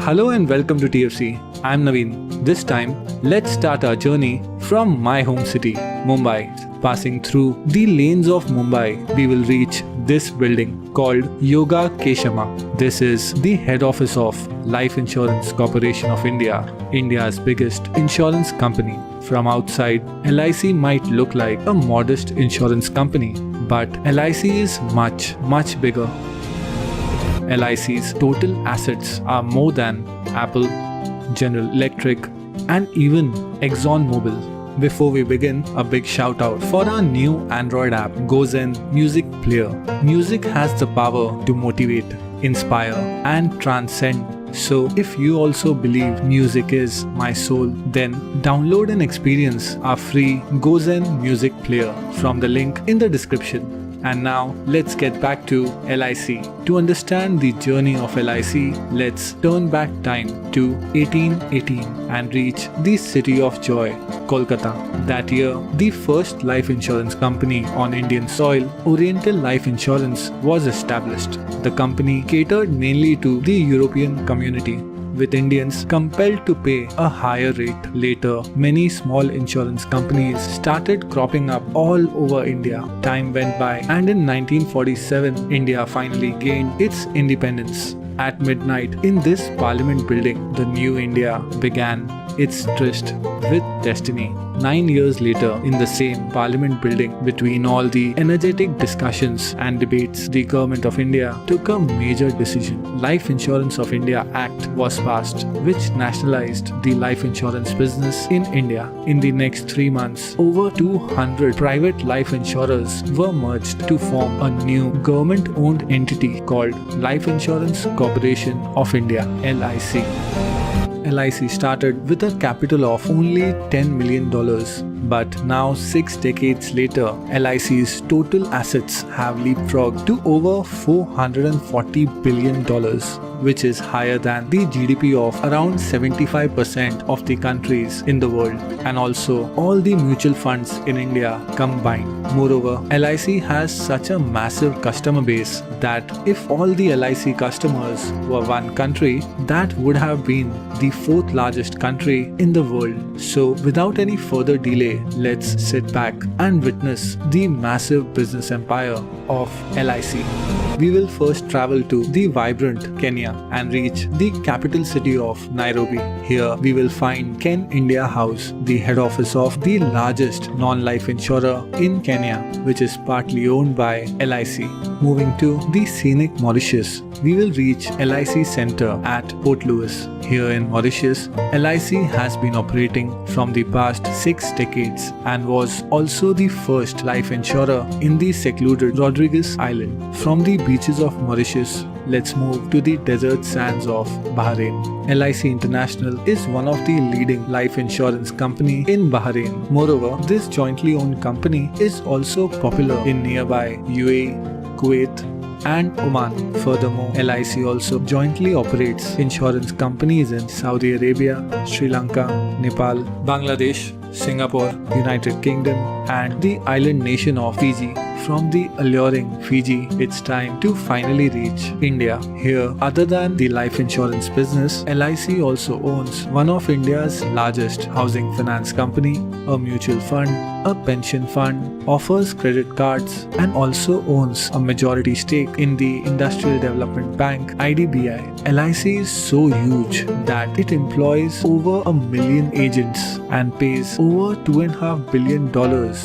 Hello and welcome to TFC. I'm Naveen. This time, let's start our journey from my home city, Mumbai. Passing through the lanes of Mumbai, we will reach this building called Yoga Keshama. This is the head office of Life Insurance Corporation of India, India's biggest insurance company. From outside, LIC might look like a modest insurance company, but LIC is much, much bigger. LIC's total assets are more than Apple, General Electric, and even ExxonMobil. Before we begin, a big shout out for our new Android app, Gozen Music Player. Music has the power to motivate, inspire, and transcend. So if you also believe music is my soul, then download and experience our free Gozen Music Player from the link in the description. And now, let's get back to LIC. To understand the journey of LIC, let's turn back time to 1818 and reach the city of joy, Kolkata. That year, the first life insurance company on Indian soil, Oriental Life Insurance, was established. The company catered mainly to the European community, with Indians compelled to pay a higher rate. Later, many small insurance companies started cropping up all over India. Time went by, and in 1947, India finally gained its independence. At midnight, in this Parliament building, the new India began its tryst with destiny. 9 years later, in the same Parliament building, between all the energetic discussions and debates, the Government of India took a major decision. Life Insurance of India Act was passed, which nationalized the life insurance business in India. In the next 3 months, over 200 private life insurers were merged to form a new government-owned entity called Life Insurance Corporation of India, LIC. LIC started with a capital of only $10 million, but now 6 decades later, LIC's total assets have leapfrogged to over $440 billion, which is higher than the GDP of around 75% of the countries in the world, and also all the mutual funds in India combined. Moreover, LIC has such a massive customer base that if all the LIC customers were one country, that would have been the 4th largest country in the world. So without any further delay, let's sit back and witness the massive business empire of LIC. We will first travel to the vibrant Kenya and reach the capital city of Nairobi. Here we will find Ken India House, the head office of the largest non-life insurer in Kenya, which is partly owned by LIC. Moving to the scenic Mauritius, we will reach LIC Center at Port Louis. Here in Mauritius, LIC has been operating from the past 6 decades and was also the first life insurer in the secluded Rodrigues Island. From the beaches of Mauritius, let's move to the desert sands of Bahrain. LIC International is one of the leading life insurance company in Bahrain. Moreover, this jointly owned company is also popular in nearby UAE, Kuwait, and Oman. Furthermore, LIC also jointly operates insurance companies in Saudi Arabia, Sri Lanka, Nepal, Bangladesh, Singapore, United Kingdom, and the island nation of Fiji. From the alluring Fiji, it's time to finally reach India. Here, other than the life insurance business, LIC also owns one of India's largest housing finance company, a mutual fund, a pension fund, offers credit cards, and also owns a majority stake in the Industrial Development Bank (IDBI). LIC is so huge that it employs over 1 million agents and pays over $2.5 billion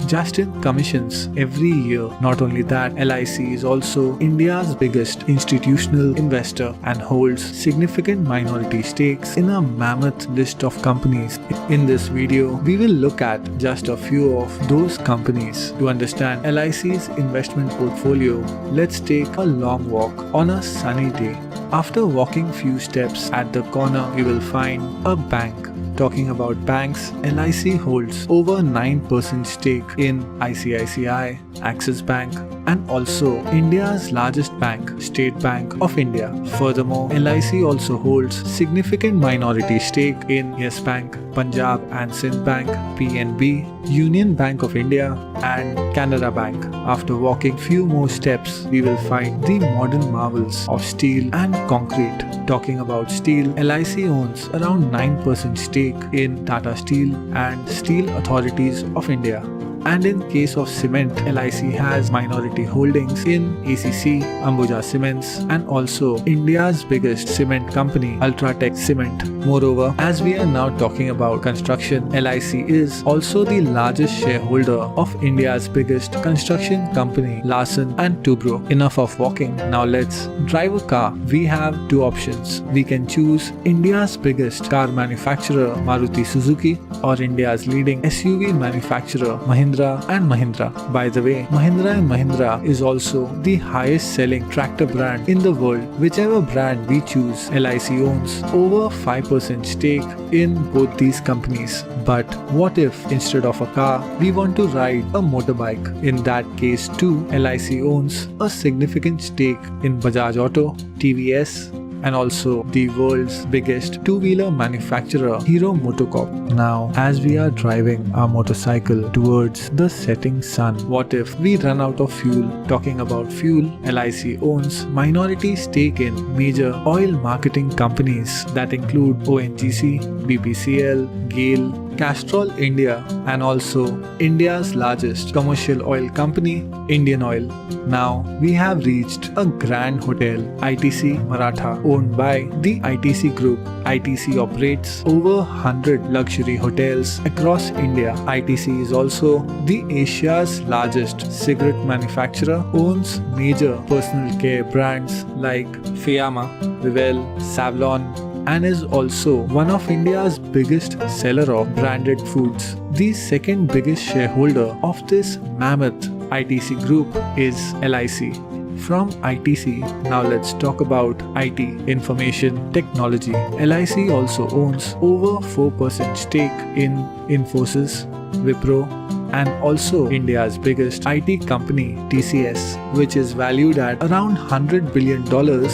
just in commissions every year. Not only that, LIC is also India's biggest institutional investor and holds significant minority stakes in a mammoth list of companies. In this video, we will look at just a few of those companies. To understand LIC's investment portfolio, let's take a long walk on a sunny day. After walking few steps, at the corner we will find a bank. Talking about banks, LIC holds over 9% stake in ICICI, Axis Bank, and also India's largest bank, State Bank of India. Furthermore, LIC also holds significant minority stake in Yes Bank, Punjab and Sindh Bank, PNB, Union Bank of India and Canara Bank. After walking few more steps, we will find the modern marvels of steel and concrete. Talking about steel, LIC owns around 9% stake in Tata Steel and Steel Authorities of India. And in case of cement, LIC has minority holdings in ACC, Ambuja Cements, and also India's biggest cement company, Ultratech Cement. Moreover, as we are now talking about construction, LIC is also the largest shareholder of India's biggest construction company, Larsen and Toubro. Enough of walking, now let's drive a car. We have two options. We can choose India's biggest car manufacturer, Maruti Suzuki, or India's leading SUV manufacturer, Mahindra and Mahindra. By the way, Mahindra and Mahindra is also the highest selling tractor brand in the world. Whichever brand we choose, LIC owns over 5% stake in both these companies. But what if instead of a car, we want to ride a motorbike? In that case too, LIC owns a significant stake in Bajaj Auto, TVS, and also the world's biggest two-wheeler manufacturer, Hero MotoCorp. Now, as we are driving our motorcycle towards the setting sun, what if we run out of fuel? Talking about fuel, LIC owns minority stake in major oil marketing companies that include ONGC, BPCL, GAIL, Castrol India, and also India's largest commercial oil company, Indian Oil. Now we have reached a grand hotel, ITC Maratha, owned by the ITC Group. ITC operates over 100 luxury hotels across India. ITC is also the Asia's largest cigarette manufacturer, owns major personal care brands like Fiyama, Vivel, Savlon, and is also one of India's biggest seller of branded foods. The second biggest shareholder of this mammoth ITC group is LIC. From ITC, now let's talk about IT, information technology. LIC also owns over 4% stake in Infosys, Wipro, and also India's biggest IT company, TCS, which is valued at around $100 billion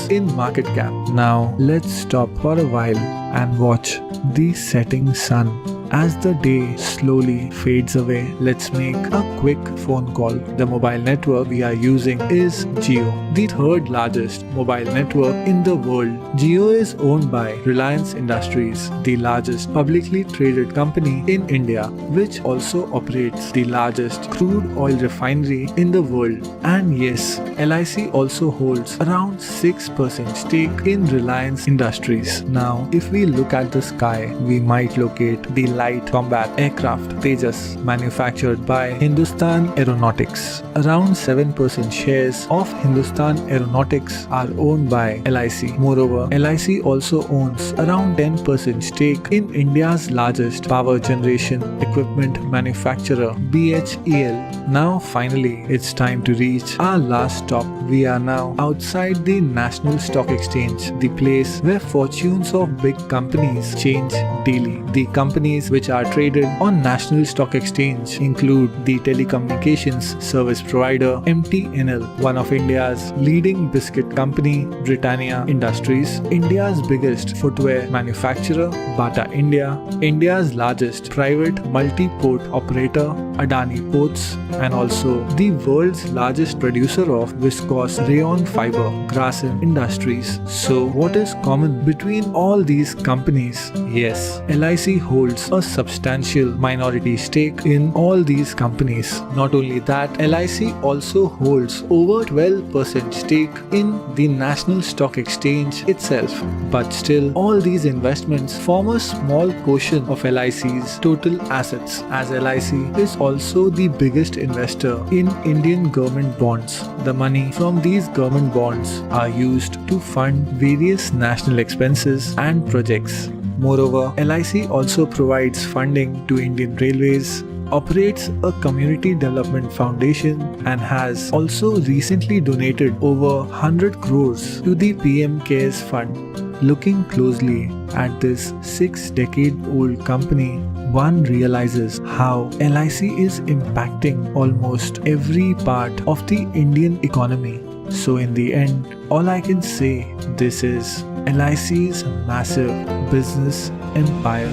in market cap. Now, let's stop for a while and watch the setting sun. As the day slowly fades away, let's make a quick phone call. The mobile network we are using is Jio, the third largest mobile network in the world. Jio is owned by Reliance Industries, the largest publicly traded company in India, which also operates the largest crude oil refinery in the world. And yes, LIC also holds around 6% stake in Reliance Industries. Now, if we look at the sky, we might locate the light combat aircraft Tejas, manufactured by Hindustan Aeronautics. Around 7% shares of Hindustan Aeronautics are owned by LIC. Moreover, LIC also owns around 10% stake in India's largest power generation equipment manufacturer, BHEL. Now finally, it's time to reach our last stop. We are now outside the National Stock Exchange, the place where fortunes of big companies change daily. The companies which are traded on National Stock Exchange include the telecommunications service provider MTNL, one of India's leading biscuit company Britannia Industries, India's biggest footwear manufacturer Bata India, India's largest private multi-port operator Adani Ports, and also the world's largest producer of viscose rayon fiber, Grasim Industries. So what is common between all these companies? Yes, LIC holds a substantial minority stake in all these companies. Not only that, LIC also holds over 12% stake in the National Stock Exchange itself. But still, all these investments form a small portion of LIC's total assets, as LIC is also the biggest investor in Indian government bonds. The money from these government bonds are used to fund various national expenses and projects. Moreover, LIC also provides funding to Indian Railways, operates a community development foundation, and has also recently donated over 100 crores to the PM CARES Fund. Looking closely at this 6-decade-old company, one realizes how LIC is impacting almost every part of the Indian economy. So in the end, all I can say, this is LIC's massive business empire.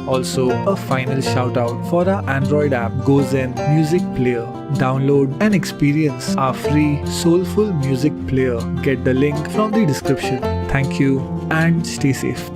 Also, a final shout out for our Android app GoZen Music Player. Download and experience our free soulful music player. Get the link from the description. Thank you and stay safe.